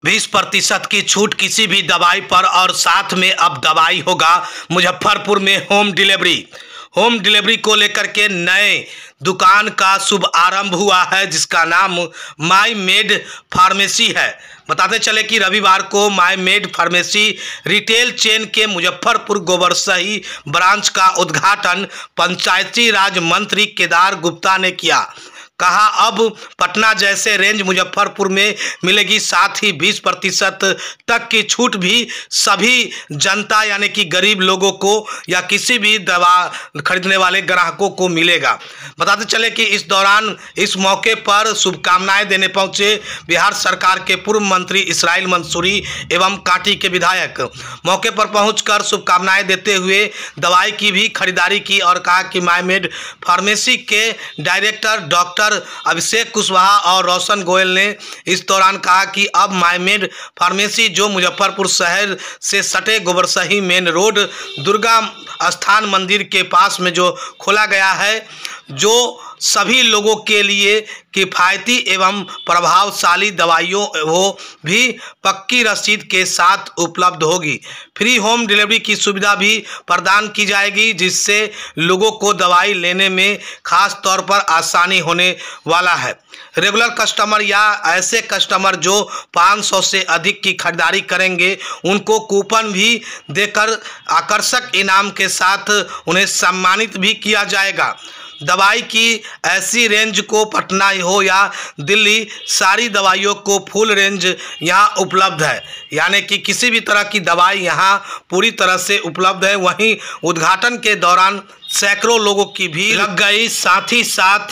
20% की छूट किसी भी दवाई पर और साथ में अब दवाई होगा मुजफ्फरपुर में होम डिलीवरी को लेकर के नए दुकान का शुभ आरंभ हुआ है, जिसका नाम माई मेड फार्मेसी है। बताते चले कि रविवार को माई मेड फार्मेसी रिटेल चेन के मुजफ्फरपुर गोबरसही ब्रांच का उद्घाटन पंचायती राज मंत्री केदार गुप्ता ने किया। कहा अब पटना जैसे रेंज मुजफ्फरपुर में मिलेगी, साथ ही 20% तक की छूट भी सभी जनता यानी कि गरीब लोगों को या किसी भी दवा खरीदने वाले ग्राहकों को मिलेगा। बताते चले कि इस दौरान इस मौके पर शुभकामनाएं देने पहुंचे बिहार सरकार के पूर्व मंत्री इसराइल मंसूरी एवं काटी के विधायक। मौके पर पहुंचकर शुभकामनाएं देते हुए दवाई की भी खरीदारी की और कहा कि माई मेड फार्मेसी के डायरेक्टर डॉक्टर अभिषेक कुशवाहा और रोशन गोयल ने इस दौरान कहा कि अब माई मेड फार्मेसी जो मुजफ्फरपुर शहर से सटे गोबरसही मेन रोड दुर्गा स्थान मंदिर के पास में जो खोला गया है, जो सभी लोगों के लिए किफ़ायती एवं प्रभावशाली दवाइयों वो भी पक्की रसीद के साथ उपलब्ध होगी। फ्री होम डिलीवरी की सुविधा भी प्रदान की जाएगी, जिससे लोगों को दवाई लेने में खास तौर पर आसानी होने वाला है। रेगुलर कस्टमर या ऐसे कस्टमर जो 500 से अधिक की खरीदारी करेंगे उनको कूपन भी देकर आकर्षक इनाम के साथ उन्हें सम्मानित भी किया जाएगा। दवाई की ऐसी रेंज को पटना हो या दिल्ली, सारी दवाइयों को फुल रेंज यहाँ उपलब्ध है, यानी कि किसी भी तरह की दवाई यहाँ पूरी तरह से उपलब्ध है। वहीं उद्घाटन के दौरान सैकड़ों लोगों की भीड़ लग गई, साथ ही साथ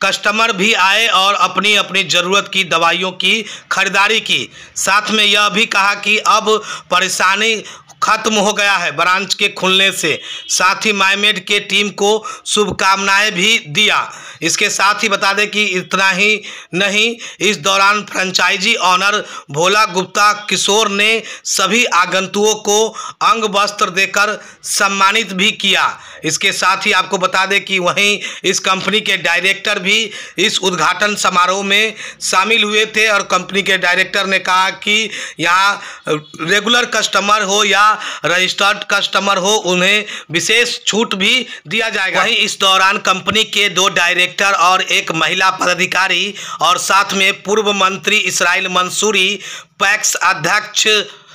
कस्टमर भी आए और अपनी अपनी ज़रूरत की दवाइयों की खरीदारी की। साथ में यह भी कहा कि अब परेशानी खत्म हो गया है ब्रांच के खुलने से। साथ ही माई मेड के टीम को शुभकामनाएं भी दिया। इसके साथ ही बता दें कि इतना ही नहीं, इस दौरान फ्रेंचाइजी ऑनर भोला गुप्ता किशोर ने सभी आगंतुकों को अंग वस्त्र देकर सम्मानित भी किया। इसके साथ ही आपको बता दें कि वहीं इस कंपनी के डायरेक्टर भी इस उद्घाटन समारोह में शामिल हुए थे और कंपनी के डायरेक्टर ने कहा कि यहाँ रेगुलर कस्टमर हो या रजिस्टर्ड कस्टमर हो, उन्हें विशेष छूट भी दिया जाएगा। वहीं इस दौरान कंपनी के 2 डायरेक्टर और एक महिला पदाधिकारी और साथ में पूर्व मंत्री इसराइल मंसूरी, पैक्स अध्यक्ष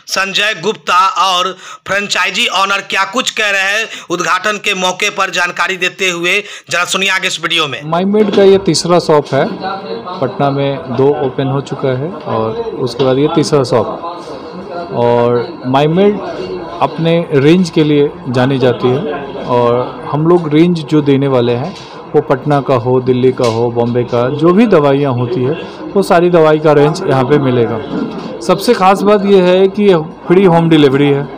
संजय गुप्ता और फ्रेंचाइजी ऑनर क्या कुछ कह रहे हैं उद्घाटन के मौके पर जानकारी देते हुए, जरा सुनिए आगे इस वीडियो में। माई मेड का ये तीसरा शॉप है, पटना में 2 ओपन हो चुका है और उसके बाद ये तीसरा शॉप। और माई मेड अपने रेंज के लिए जानी जाती है और हम लोग रेंज जो देने वाले हैं वो पटना का हो, दिल्ली का हो, बॉम्बे का, जो भी दवाइयाँ होती है वो सारी दवाई का रेंज यहाँ पे मिलेगा। सबसे ख़ास बात यह है कि फ्री होम डिलीवरी है,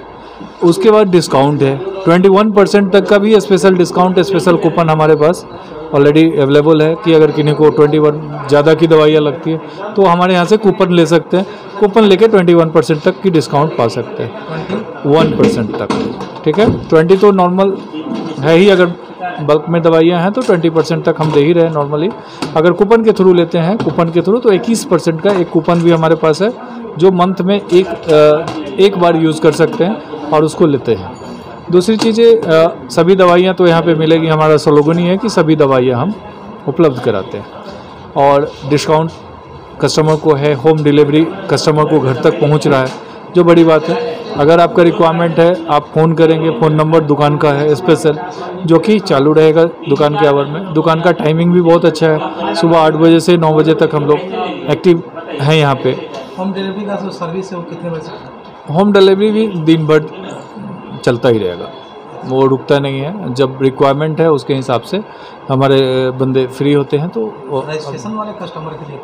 उसके बाद डिस्काउंट है 21% तक का भी स्पेशल डिस्काउंट, स्पेशल कूपन हमारे पास ऑलरेडी अवेलेबल है कि अगर किन्हीं को 21 ज़्यादा की दवाइयाँ लगती है तो हमारे यहाँ से कूपन ले सकते हैं। कूपन लेके 21% तक की डिस्काउंट पा सकते हैं, 1% तक, ठीक है। 20 तो नॉर्मल है ही, अगर बल्क में दवाइयाँ हैं तो 20% तक हम दे ही रहे नॉर्मली। अगर कूपन के थ्रू लेते हैं, कूपन के थ्रू, तो 21% का एक कूपन भी हमारे पास है जो मंथ में एक बार यूज़ कर सकते हैं और उसको लेते हैं। दूसरी चीज़ें, सभी दवाइयाँ तो यहाँ पे मिलेगी। हमारा स्लोगन ही है कि सभी दवाइयाँ हम उपलब्ध कराते हैं और डिस्काउंट कस्टमर को है, होम डिलीवरी कस्टमर को घर तक पहुँच रहा है, जो बड़ी बात है। अगर आपका रिक्वायरमेंट है आप फ़ोन करेंगे, फ़ोन नंबर दुकान का है स्पेशल, जो कि चालू रहेगा दुकान के आवर में। दुकान का टाइमिंग भी बहुत अच्छा है, सुबह 8 बजे से 9 बजे तक हम लोग एक्टिव हैं यहाँ पे। होम डिलीवरी का जो सर्विस है वो कितने बजे? होम डिलीवरी भी दिन भर चलता ही रहेगा, वो रुकता नहीं है। जब रिक्वायरमेंट है उसके हिसाब से हमारे बंदे फ्री होते हैं। तो रजिस्ट्रेशन वाले कस्टमर के लिए,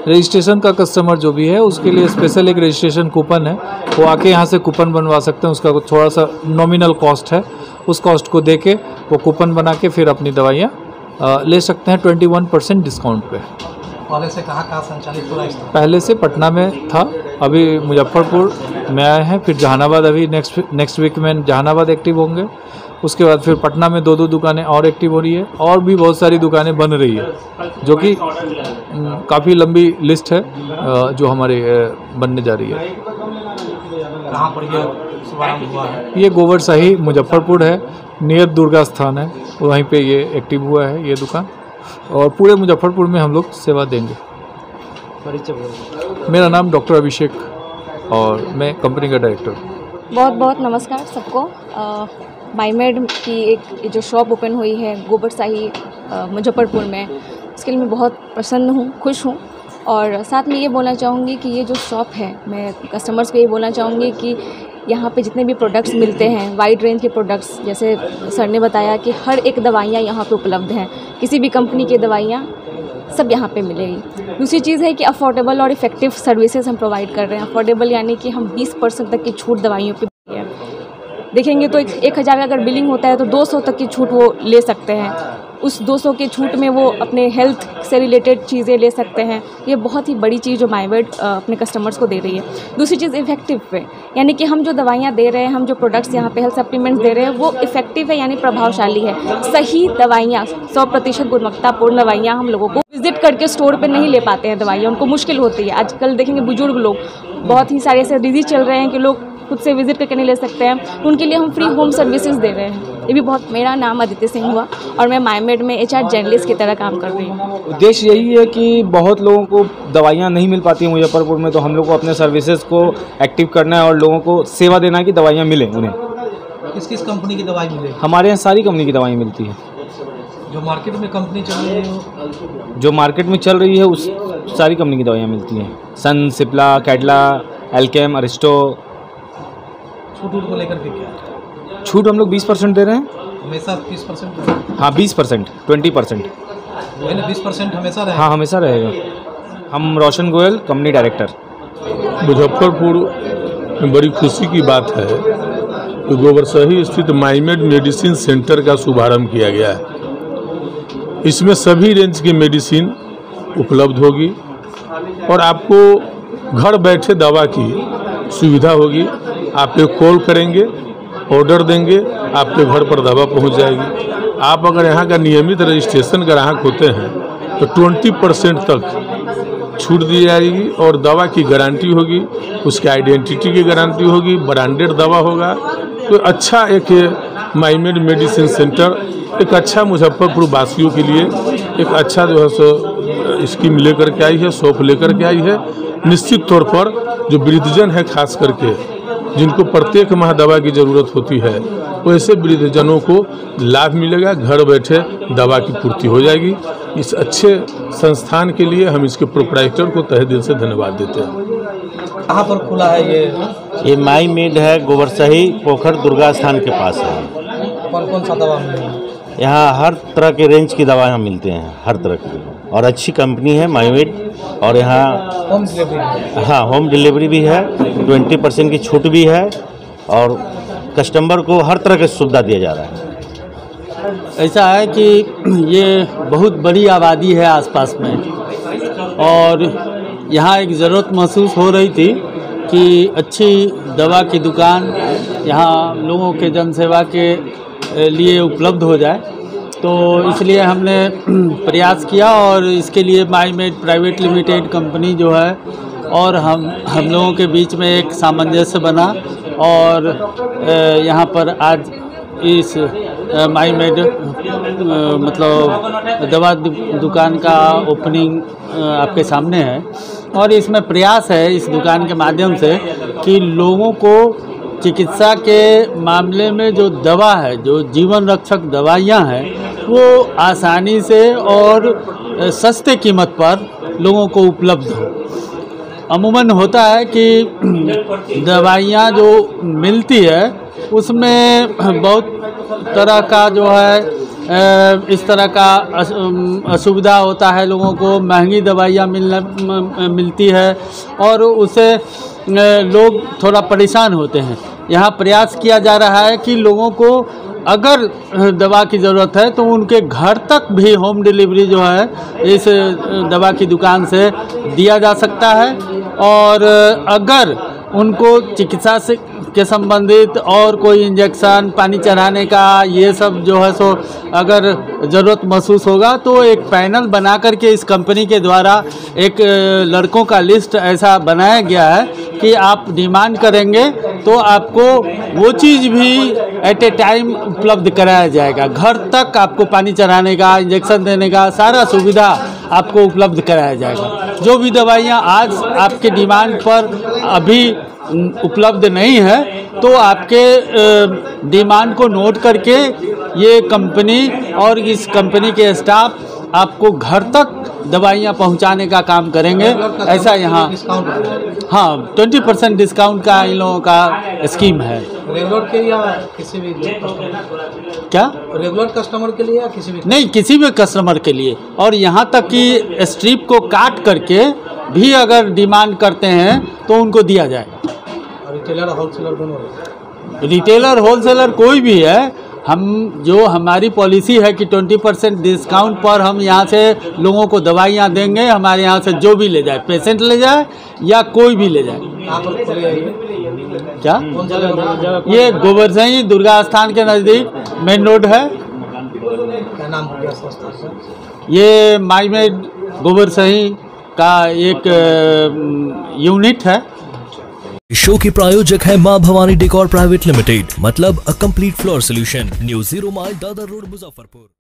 रजिस्ट्रेशन का कस्टमर जो भी है उसके लिए स्पेशल एक रजिस्ट्रेशन कूपन है, वो आके यहाँ से कूपन बनवा सकते हैं। उसका थोड़ा सा नॉमिनल कॉस्ट है, उस कॉस्ट को दे के वो कूपन बना के फिर अपनी दवाइयाँ ले सकते हैं 21% डिस्काउंट पे। पहले से कहाँ संचालित हो रहा है? पहले से पटना में था, अभी मुजफ्फरपुर में आए हैं, फिर जहानाबाद, अभी नेक्स्ट वीक में जहानाबाद एक्टिव होंगे उसके बाद फिर पटना में 2 दुकानें और एक्टिव हो रही है, और भी बहुत सारी दुकानें बन रही है, जो कि काफ़ी लंबी लिस्ट है जो हमारे बनने जा रही है। कहाँ पर यह शुभारंभ हुआ है? ये गोबरशाही मुजफ्फरपुर है, नियर दुर्गा स्थान है, वहीं पे ये एक्टिव हुआ है ये दुकान, और पूरे मुजफ्फरपुर में हम लोग सेवा देंगे। मेरा नाम डॉक्टर अभिषेक और मैं कंपनी का डायरेक्टर हूँ। बहुत बहुत नमस्कार सबको। माईमेड की एक जो शॉप ओपन हुई है गोबरशाही मुजफ्फरपुर में, उसके लिए मैं बहुत प्रसन्न हूँ, खुश हूँ। और साथ में ये बोलना चाहूँगी कि ये जो शॉप है, मैं कस्टमर्स को ये बोलना चाहूँगी कि यहाँ पे जितने भी प्रोडक्ट्स मिलते हैं, वाइड रेंज के प्रोडक्ट्स, जैसे सर ने बताया कि हर एक दवाइयाँ यहाँ पे उपलब्ध हैं, किसी भी कंपनी की दवाइयाँ सब यहाँ पे मिलेगी। दूसरी चीज़ है कि अफोर्डेबल और इफ़ेक्टिव सर्विसेज हम प्रोवाइड कर रहे हैं। अफोर्डेबल यानी कि हम 20% तक की छूट दवाइयों पे देखेंगे तो 1000 का अगर बिलिंग होता है तो 200 तक की छूट वो ले सकते हैं। उस 200 के छूट में वो अपने हेल्थ से रिलेटेड चीज़ें ले सकते हैं। ये बहुत ही बड़ी चीज़ जो माईमेड अपने कस्टमर्स को दे रही है। दूसरी चीज़ इफेक्टिव पे, यानी कि हम जो दवाइयाँ दे रहे हैं, हम जो प्रोडक्ट्स यहाँ पे हेल्थ सप्लीमेंट्स दे रहे हैं वो इफेक्टिव है, यानी प्रभावशाली है। सही दवाइयाँ, 100% गुणवत्तापूर्ण दवाइयाँ हम लोगों को विजिट करके स्टोर पे नहीं ले पाते हैं दवाइयाँ, उनको मुश्किल होती है। आजकल देखेंगे बुजुर्ग लोग, बहुत ही सारे ऐसे डिजीज चल रहे हैं कि लोग खुद से विजिट करके नहीं ले सकते हैं, तो उनके लिए हम फ्री होम सर्विसेज दे रहे हैं। ये भी बहुत। मेरा नाम अदिति सिंह हुआ और मैं माईमेड में HR जर्नलिस्ट की तरह काम कर रही हूँ। उद्देश्य यही है कि बहुत लोगों को दवाइयाँ नहीं मिल पाती हैं मुजफ्फरपुर में, तो हम लोग को अपने सर्विसेज को एक्टिव करना है और लोगों को सेवा देना है कि दवाइयाँ मिलें उन्हें। किस किस कंपनी की दवाई मिलेगी? हमारे यहाँ सारी कंपनी की दवाई मिलती है। जो मार्केट में कंपनी चल रही है, जो मार्केट में चल रही है उस सारी कंपनी की दवाइयाँ मिलती हैं। सन, सिप्ला, कैडला, एल्केम, अरिस्टो। छूट को लेकर के क्या छूट हम लोग 20% दे रहे हैं। हमेशा 20%? हाँ 20%, 20%। 20% हमेशा रहेगा? हाँ हमेशा रहेगा। हम रोशन गोयल, कंपनी डायरेक्टर। मुजफ्फरपुर में बड़ी खुशी की बात है कि गोबरशाही स्थित माईमेड मेडिसिन सेंटर का शुभारंभ किया गया है। इसमें सभी रेंज की मेडिसिन उपलब्ध होगी और आपको घर बैठे दवा की सुविधा होगी। आप एक कॉल करेंगे, ऑर्डर देंगे, आपके घर पर दवा पहुंच जाएगी। आप अगर यहाँ का नियमित रजिस्ट्रेशन ग्राहक होते हैं तो 20% तक छूट दी जाएगी और दवा की गारंटी होगी, उसकी आइडेंटिटी की गारंटी होगी, ब्रांडेड दवा होगा। तो अच्छा एक माईमेड मेडिसिन सेंटर एक अच्छा मुजफ्फरपुर वासियों के लिए एक अच्छा जो है सो स्कीम लेकर के आई है, शॉप लेकर के आई है। निश्चित तौर पर जो वृद्धजन है, खास करके जिनको प्रत्येक माह दवा की ज़रूरत होती है, वैसे वृद्धजनों को लाभ मिलेगा, घर बैठे दवा की पूर्ति हो जाएगी। इस अच्छे संस्थान के लिए हम इसके प्रोप्राइटर को तहे दिल से धन्यवाद देते हैं। कहाँ पर खुला है ये माईमेड है, गोबरशाही पोखर दुर्गा स्थान के पास है। कौन कौन सा दवा मिलेगी? यहाँ हर तरह के रेंज की दवाएँ मिलते हैं, हर तरह की, और अच्छी कंपनी है माईमेड। और यहाँ होम डिलीवरी? हाँ होम डिलीवरी भी है, 20% की छूट भी है और कस्टमर को हर तरह की सुविधा दिया जा रहा है। ऐसा है कि ये बहुत बड़ी आबादी है आसपास में, और यहाँ एक ज़रूरत महसूस हो रही थी कि अच्छी दवा की दुकान यहाँ लोगों के जनसेवा के लिए उपलब्ध हो जाए, तो इसलिए हमने प्रयास किया और इसके लिए माईमेड प्राइवेट लिमिटेड कंपनी जो है और हम लोगों के बीच में एक सामंजस्य बना और यहाँ पर आज इस माईमेड मतलब दवा दुकान का ओपनिंग आपके सामने है। और इसमें प्रयास है इस दुकान के माध्यम से कि लोगों को चिकित्सा के मामले में जो दवा है, जो जीवन रक्षक दवाइयाँ हैं, वो आसानी से और सस्ते कीमत पर लोगों को उपलब्ध हो। अमूमन होता है कि दवाइयाँ जो मिलती है उसमें बहुत तरह का जो है इस तरह का असुविधा होता है, लोगों को महंगी दवाइयाँ मिलती है और उससे लोग थोड़ा परेशान होते हैं। यहाँ प्रयास किया जा रहा है कि लोगों को अगर दवा की ज़रूरत है तो उनके घर तक भी होम डिलीवरी जो है इस दवा की दुकान से दिया जा सकता है। और अगर उनको चिकित्सा से के संबंधित और कोई इंजेक्शन, पानी चढ़ाने का, ये सब जो है सो अगर ज़रूरत महसूस होगा तो एक पैनल बना करके इस कंपनी के द्वारा एक लड़कों का लिस्ट ऐसा बनाया गया है कि आप डिमांड करेंगे तो आपको वो चीज़ भी एट ए टाइम उपलब्ध कराया जाएगा। घर तक आपको पानी चढ़ाने का, इंजेक्शन देने का सारा सुविधा आपको उपलब्ध कराया जाएगा। जो भी दवाइयाँ आज आपके डिमांड पर अभी उपलब्ध नहीं है तो आपके डिमांड को नोट करके ये कंपनी और इस कंपनी के स्टाफ आपको घर तक दवाइयाँ पहुंचाने का काम करेंगे। ऐसा यहाँ हाँ 20% डिस्काउंट का इन लोगों का स्कीम है। रेगुलर के या किसी भी क्या रेगुलर कस्टमर के लिए या किसी भी नहीं, किसी भी कस्टमर के लिए। और यहाँ तक कि स्ट्रिप को काट करके भी अगर डिमांड करते हैं तो उनको दिया जाए। रिटेलर होलसेलर दोनों, रिटेलर होलसेलर कोई भी है, हम जो हमारी पॉलिसी है कि 20% डिस्काउंट पर हम यहाँ से लोगों को दवाइयाँ देंगे। हमारे यहाँ से जो भी ले जाए, पेशेंट ले जाए या कोई भी ले जाए। क्या ये गोबरसही दुर्गा स्थान के नज़दीक मेन रोड है। क्या नाम हो गया संस्था का? ये माईमेड गोबरसही का एक यूनिट है। शो के प्रायोजक है मां भवानी डेकोर प्राइवेट लिमिटेड, मतलब a complete floor solution, new 0 mile Dadar road, Muzaffarpur.